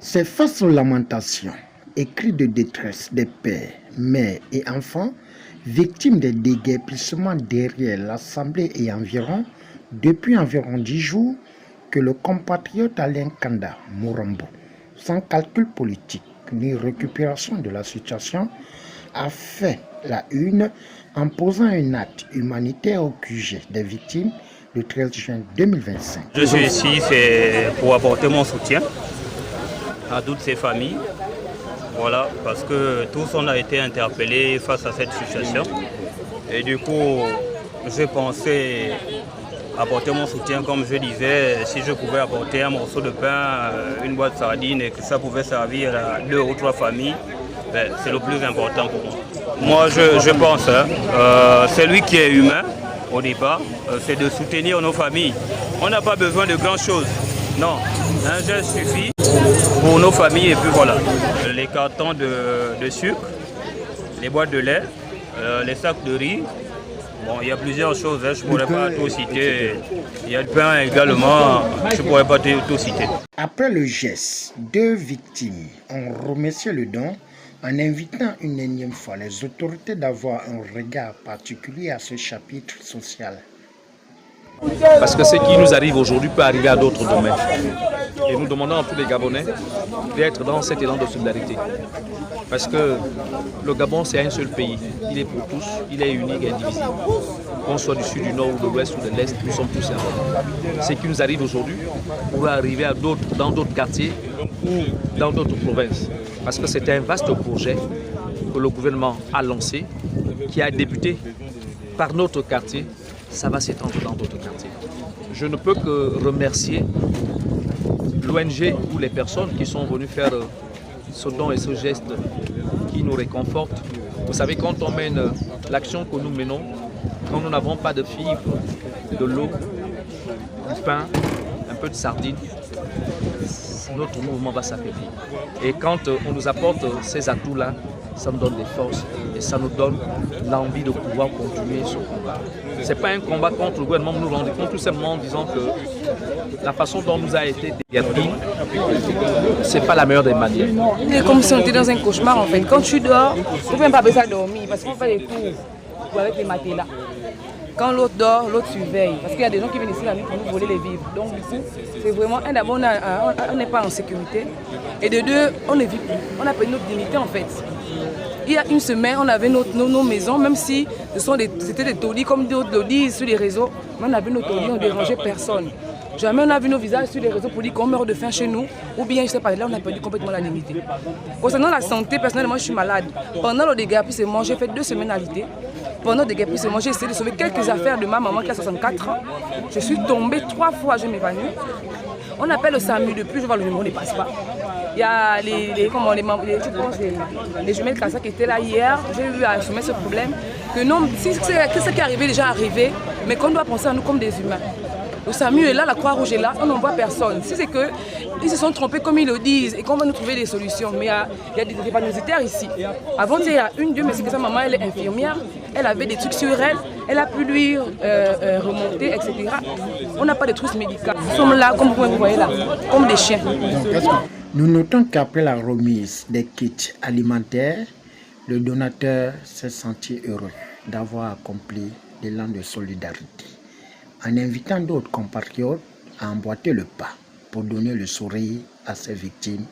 C'est face aux lamentations et cris de détresse des pères, mères et enfants victimes des déguerpissements derrière l'Assemblée et environ, depuis environ 10 jours, que le compatriote Alain Kanda Morambo, sans calcul politique ni récupération de la situation, a fait la une en posant un acte humanitaire au QG des victimes le 13 juin 2025. Je suis ici pour apporter mon soutien à toutes ces familles. Voilà, parce que tous on a été interpellés face à cette situation. Et du coup, j'ai pensé apporter mon soutien, comme je disais, si je pouvais apporter un morceau de pain, une boîte de sardines et que ça pouvait servir à 2 ou 3 familles, ben, c'est le plus important pour moi. Moi, je pense, celui qui est humain, au départ, c'est de soutenir nos familles. On n'a pas besoin de grand-chose. Non, un geste suffit pour nos familles et puis voilà. Les cartons de sucre, les boîtes de lait, les sacs de riz. Bon, il y a plusieurs choses, hein, je ne pourrais pas tout citer. Il y a le pain également, je ne pourrais pas tout citer. Après le geste, 2 victimes ont remercié le don en invitant une énième fois les autorités d'avoir un regard particulier à ce chapitre social. Parce que ce qui nous arrive aujourd'hui peut arriver à d'autres domaines. Et nous demandons à tous les Gabonais d'être dans cet élan de solidarité. Parce que le Gabon, c'est un seul pays. Il est pour tous, il est unique et indivisible. Qu'on soit du sud, du nord, de l'ouest ou de l'est, nous sommes tous un. Ce qui nous arrive aujourd'hui pourrait arriver à dans d'autres quartiers ou dans d'autres provinces. Parce que c'est un vaste projet que le gouvernement a lancé, qui a débuté par notre quartier. Ça va s'étendre dans d'autres quartiers. Je ne peux que remercier l'ONG ou les personnes qui sont venues faire ce don et ce geste qui nous réconforte. Vous savez, quand on mène l'action que nous menons, quand nous n'avons pas de fibres, de l'eau, du pain, un peu de sardines, notre mouvement va s'affaiblir. Et quand on nous apporte ces atouts-là, ça nous donne des forces et ça nous donne l'envie de pouvoir continuer ce combat. Ce n'est pas un combat contre le gouvernement, nous nous rendons compte tout simplement en disant que la façon dont nous a été déguerpis, ce n'est pas la meilleure des manières. C'est comme si on était dans un cauchemar en fait. Quand tu dors, tu ne peux même pas besoin de dormir parce qu'on fait des tours avec les matelas. Quand l'autre dort, l'autre surveille. Parce qu'il y a des gens qui viennent ici la nuit pour nous voler les vivres. Donc du coup, c'est vraiment, d'abord on n'est pas en sécurité. Et de 2, on ne vit plus. On a perdu notre dignité en fait. Il y a une semaine, on avait nos maisons, même si c'était des taudis comme d'autres le disent sur les réseaux. Mais on avait nos taudis, on ne dérangeait personne. Jamais on a vu nos visages sur les réseaux pour dire qu'on meurt de faim chez nous. Ou bien, je ne sais pas, là on a perdu complètement la dignité. Concernant la santé, personnellement, je suis malade. Pendant le déguerpissement, j'ai fait 2 semaines alité. Pendant le déguerpissement, j'ai essayé de sauver quelques affaires de ma maman qui a 64 ans. Je suis tombée 3 fois, je m'évanouis. On appelle le SAMU depuis, je vois le numéro ne passe pas. Il y a les jumelles Kassa qui étaient là hier. J'ai eu à assumer ce problème. Que non, si ce qui est arrivé déjà arrivé, mais qu'on doit penser à nous comme des humains. Le SAMU est là, la Croix-Rouge est là, on n'en voit personne. Si c'est qu'ils se sont trompés comme ils le disent et qu'on va nous trouver des solutions. Mais il y a des dépannositaires ici. Avant, il y a une, Dieu, mais c'est que sa maman, elle est infirmière. Elle avait des trucs sur elle. Elle a pu lui remonter santé, etc. On n'a pas de trousse médicale. Nous sommes là, comme vous voyez là, comme des chiens. Nous notons qu'après la remise des kits alimentaires, le donateur s'est senti heureux d'avoir accompli l'élan de solidarité, en invitant d'autres compatriotes à emboîter le pas pour donner le sourire à ses victimes.